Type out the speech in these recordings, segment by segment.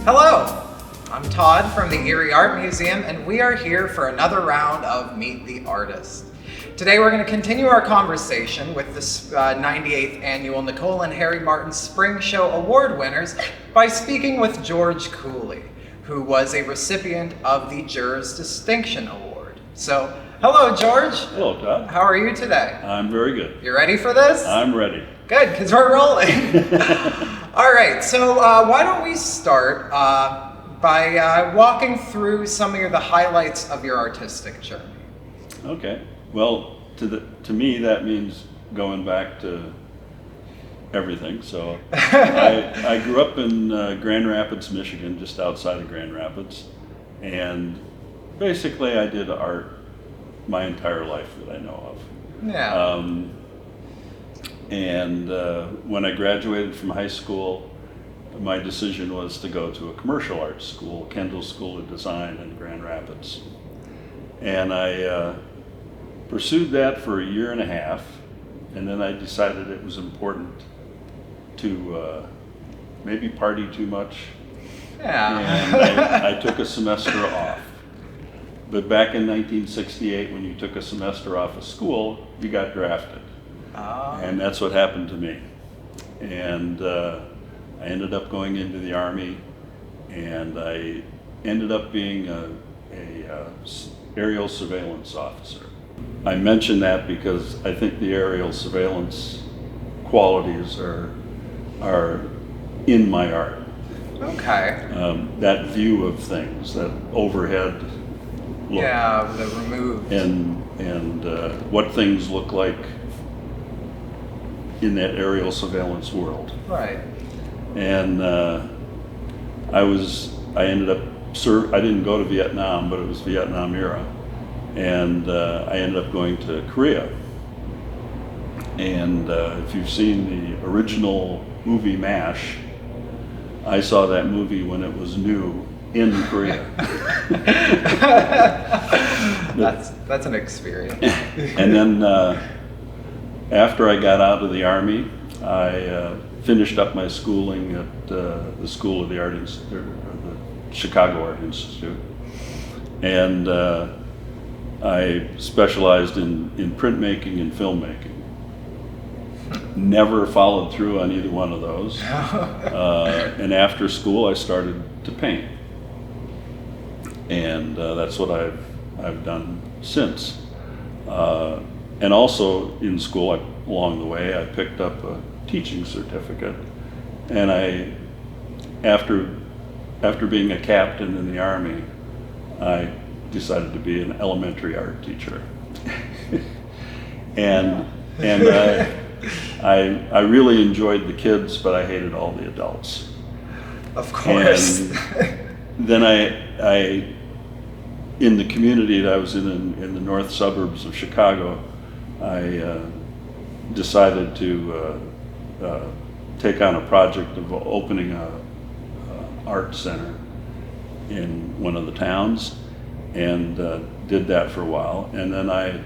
Hello, I'm Todd from the Erie Art Museum, and we are here for another round of Meet the Artist. Today we're going to continue our conversation with the 98th annual Nicole and Harry Martin Spring Show Award winners by speaking with George Cooley, who was a recipient of the Jurors Distinction Award. So, hello George. Hello Todd. How are you today? I'm very good. You ready for this? I'm ready. Good, because we're rolling. All right, so why don't we start by walking through some of the highlights of your artistic journey. Okay. Well, to me that means going back to everything. So I grew up in Grand Rapids, Michigan, just outside of Grand Rapids, and basically I did art my entire life that I know of. Yeah. And when I graduated from high school, my decision was to go to a commercial arts school, Kendall School of Design in Grand Rapids. And I pursued that for a year and a half, and then I decided it was important to maybe party too much. Yeah. And I took a semester off. But back in 1968, when you took a semester off of school, you got drafted. And that's what happened to me. And I ended up going into the Army, and I ended up being a aerial surveillance officer. I mention that because I think the aerial surveillance qualities are in my art. Okay. That view of things, that overhead look. Yeah, the removed. And what things look like in that aerial surveillance world. Right. And I ended up I didn't go to Vietnam, but it was Vietnam era, and I ended up going to Korea. And if you've seen the original movie MASH, I saw that movie when it was new in Korea. That's an experience. And then after I got out of the Army, I finished up my schooling at the School of the Art Institute, or the Chicago Art Institute, and I specialized in printmaking and filmmaking. Never followed through on either one of those. And after school, I started to paint, and that's what I've done since. And also in school, along the way, I picked up a teaching certificate, and after being a captain in the Army, I decided to be an elementary art teacher. and I really enjoyed the kids, but I hated all the adults. Of course. And then I in the community that I was in the north suburbs of Chicago, I decided to take on a project of opening a art center in one of the towns, and did that for a while. And then I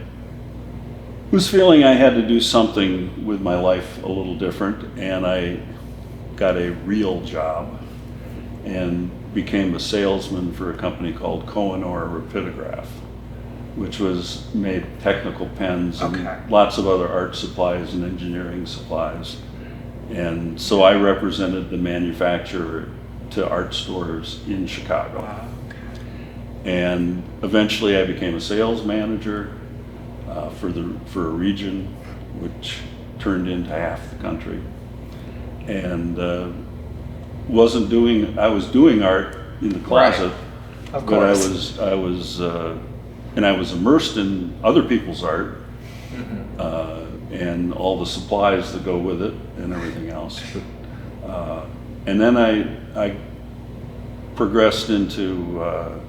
was feeling I had to do something with my life a little different, and I got a real job and became a salesman for a company called Cohenor Rapidograph, which made technical pens and lots of other art supplies and engineering supplies. And so I represented the manufacturer to art stores in Chicago. Wow. And eventually I became a sales manager for a region which turned into half the country. And I was doing art in the closet, right. Of but course. I was immersed in other people's art, and all the supplies that go with it and everything else. And then I progressed into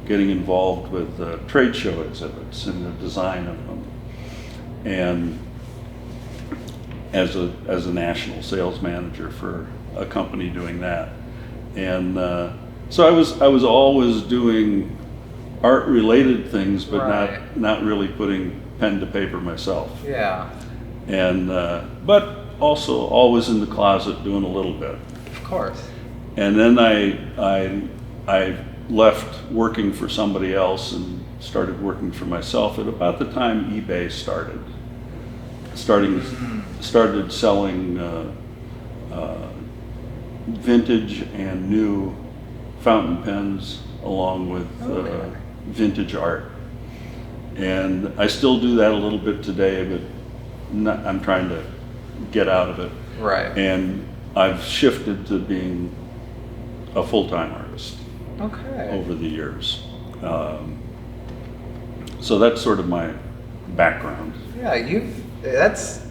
getting involved with trade show exhibits and the design of them, and as a national sales manager for a company doing that. And so I was always doing art related things, but Right. not really putting pen to paper myself. Yeah, And but also always in the closet doing a little bit. of course. And then I left working for somebody else and started working for myself at about the time eBay started selling vintage and new fountain pens along with really? vintage art. And I still do that a little bit today, but I'm trying to get out of it. Right. And I've shifted to being a full-time artist Okay. over the years. So that's sort of my background. Yeah, that's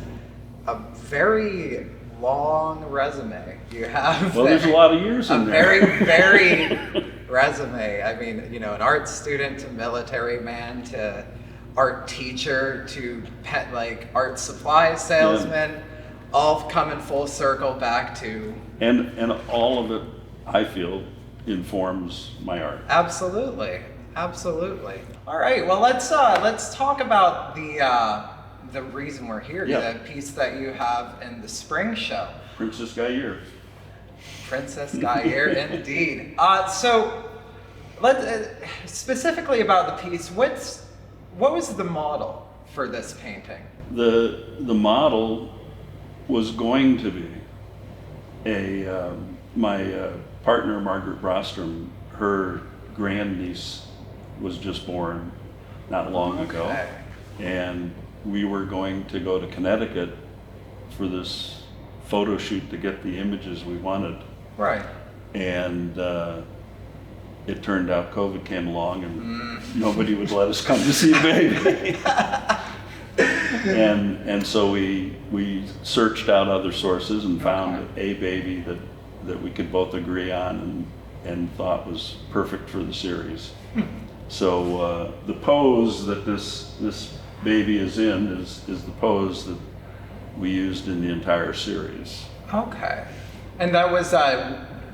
a very long resume you have. Well, there's a lot of years in a there. very varied resume. I mean, an art student to military man to art teacher to art supply salesman, all coming full circle back to. And all of it, I feel, informs my art. Absolutely, absolutely. All right, well let's talk about the reason we're here. Yeah. The piece that you have in the spring show. Princess Gaillard. Princess Gaillard, indeed. So, specifically about the piece. What was the model for this painting? The model was going to be my partner Margaret Brostrom. Her grandniece was just born not long ago, Okay. and we were going to go to Connecticut for this photo shoot to get the images we wanted. Right. And it turned out COVID came along and nobody would let us come to see the baby. and so we searched out other sources and found a baby that we could both agree on and thought was perfect for the series. So the pose that this baby is in is the pose that we used in the entire series. Okay. And that was,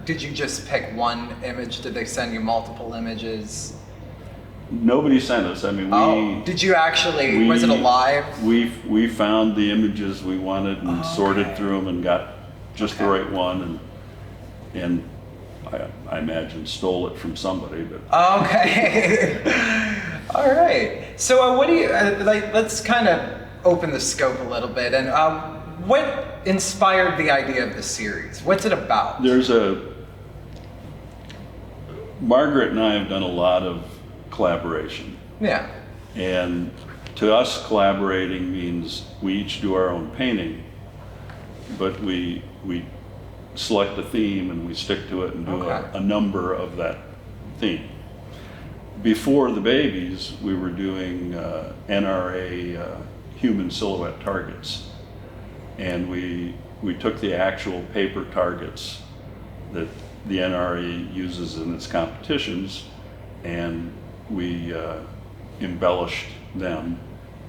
did you just pick one image? Did they send you multiple images? Nobody sent us. I mean, Did you actually, was it alive? We found the images we wanted and sorted through them and got just the right one, and I imagine stole it from somebody. But Okay. All right. So what do you, let's kind of open the scope a little bit. And what inspired the idea of the series? What's it about? Margaret and I have done a lot of collaboration. Yeah. And to us, collaborating means we each do our own painting, but we select a theme and we stick to it and do a number of that theme. Before the babies, we were doing NRA human silhouette targets, and we took the actual paper targets that the NRA uses in its competitions, and we embellished them,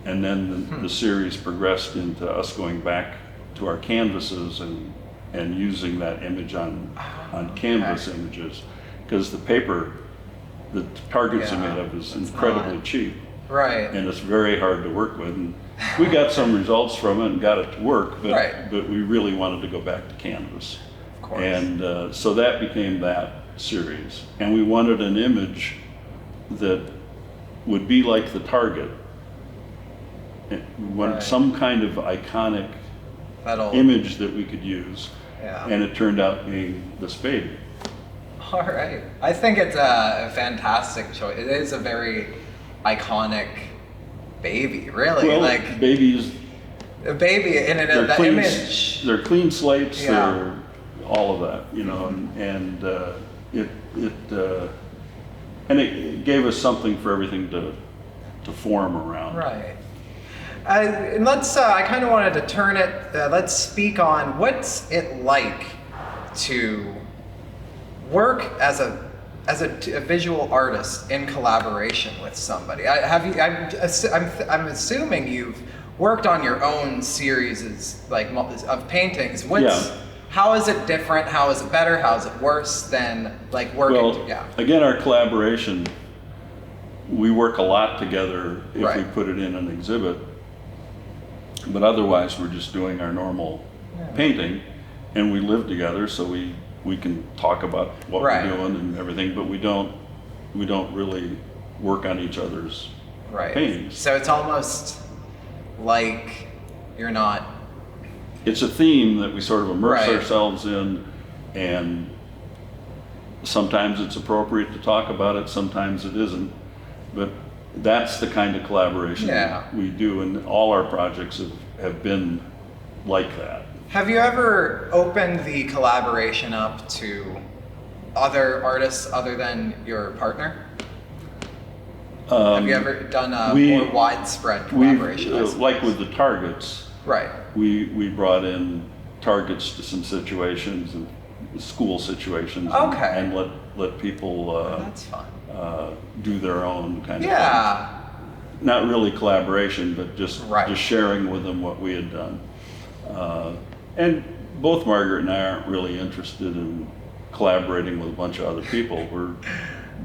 and then the series progressed into us going back to our canvases and using that image on canvas images, because the paper the targets are made of is incredibly cheap. Right. And it's very hard to work with. And we got some results from it and got it to work, but we really wanted to go back to canvas. Of course. And so that became that series. And we wanted an image that would be like the target. We wanted some kind of iconic image that we could use. Yeah. And it turned out being this baby. All right. I think it's a fantastic choice. It is a very iconic baby, really. Well, like babies. A baby in it, the clean, image. They're clean slates. Yeah. They're all of that, you know, and it gave us something for everything to form around. Right. And let's. I kind of wanted to turn it. Let's speak on what's it like to work as a as a visual artist in collaboration with somebody? I'm assuming you've worked on your own series of paintings. How is it different? How is it better? How is it worse than like working together? Again, our collaboration, we work a lot together if we put it in an exhibit, but otherwise we're just doing our normal painting, and we live together, so we can talk about what we're doing and everything, but we don't really work on each other's paintings. So it's almost like you're not. It's a theme that we sort of immerse ourselves in, and sometimes it's appropriate to talk about it, sometimes it isn't, but that's the kind of collaboration we do, and all our projects have been like that. Have you ever opened the collaboration up to other artists other than your partner? Have you ever done a more widespread collaboration? Like with the targets, we brought in targets to some situations, and school situations, and let people that's fun. Do their own kind of thing. Not really collaboration, but just sharing with them what we had done. And both Margaret and I aren't really interested in collaborating with a bunch of other people. We're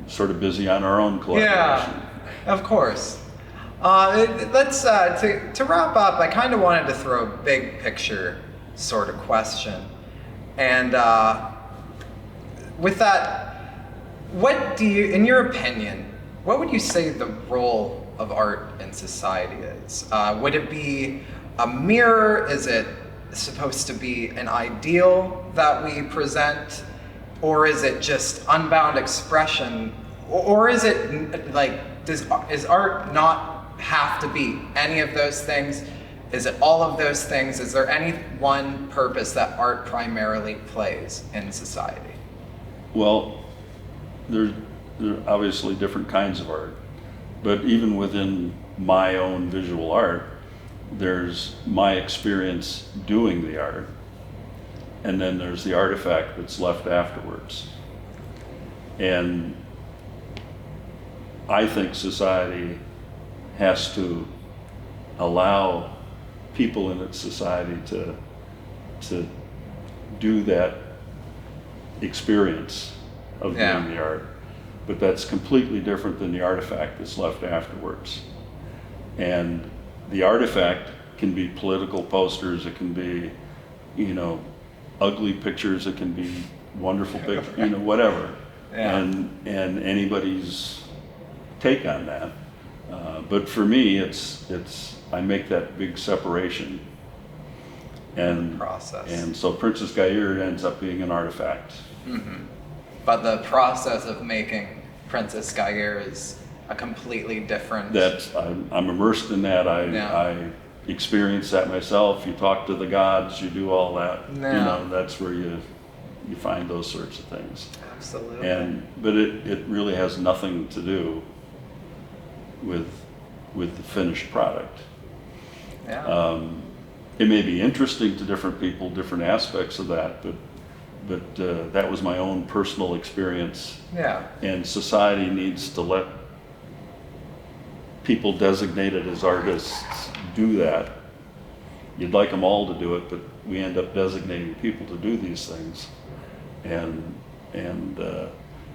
sort of busy on our own collaboration. Yeah, of course. Let's to wrap up, I kind of wanted to throw a big picture sort of question. And with that, what do you, in your opinion, what would you say the role of art in society is? Would it be a mirror? Is it supposed to be an ideal that we present? Or is it just unbound expression? Or is it like, is art not have to be any of those things? Is it all of those things? Is there any one purpose that art primarily plays in society? Well, there are obviously different kinds of art, but even within my own visual art, there's my experience doing the art, and then there's the artifact that's left afterwards. And I think society has to allow people in its society to do that experience of doing the art, but that's completely different than the artifact that's left afterwards. And the artifact can be political posters, it can be, ugly pictures, it can be wonderful pictures, whatever. And anybody's take on that. But for me, I make that big separation. And process. And so Princess Gaillard ends up being an artifact. Mm-hmm. But the process of making Princess Gaillard is a completely different. I'm immersed in that. I experience that myself. You talk to the gods. You do all that. That's where you find those sorts of things. Absolutely. But it really has nothing to do with the finished product. Yeah. It may be interesting to different people, different aspects of that, but that was my own personal experience. Yeah. And society needs to let people designated as artists do that. You'd like them all to do it, but we end up designating people to do these things. And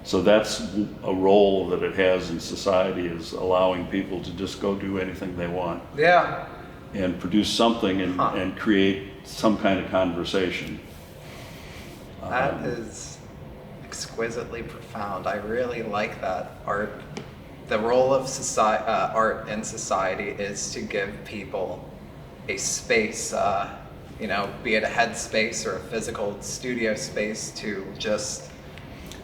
so that's a role that it has in society, is allowing people to just go do anything they want. Yeah. And produce something and create some kind of conversation. That is exquisitely profound. I really like that. The role of art in society is to give people a space, be it a head space or a physical studio space to just.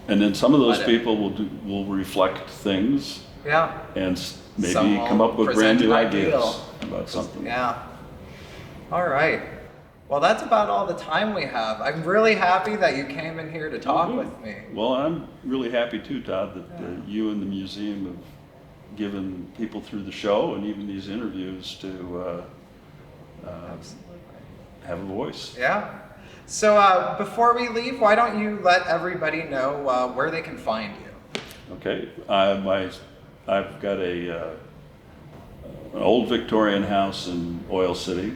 And then some of those people will reflect things. Yeah. And maybe come up with brand new ideas about something. Yeah. All right. Well, that's about all the time we have. I'm really happy that you came in here to talk with me. Well, I'm really happy too, Todd, that you and the museum have given people through the show and even these interviews to have a voice. Yeah. So before we leave, why don't you let everybody know where they can find you? Okay, I've got an old Victorian house in Oil City.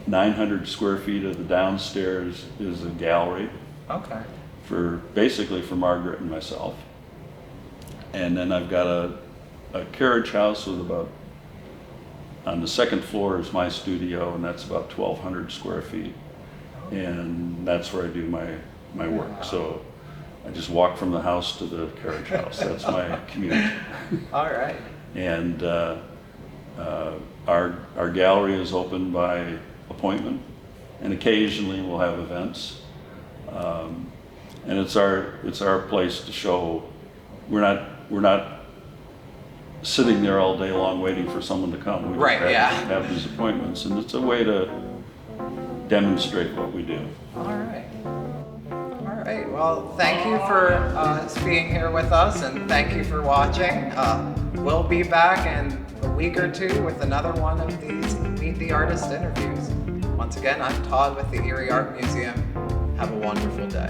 900 square feet of the downstairs is a gallery Okay. basically for Margaret and myself. And then I've got a carriage house with on the second floor is my studio, and that's about 1,200 square feet. And that's where I do my work. So I just walk from the house to the carriage house. That's my commute. All right. And our gallery is open by appointment, and occasionally we'll have events. And it's our place to show. We're not sitting there all day long waiting for someone to come. We just have these appointments, and it's a way to demonstrate what we do. All right. All right. Well, thank you for being here with us, and thank you for watching. We'll be back in a week or two with another one of these Meet the Artist interviews. Once again, I'm Todd with the Erie Art Museum. Have a wonderful day.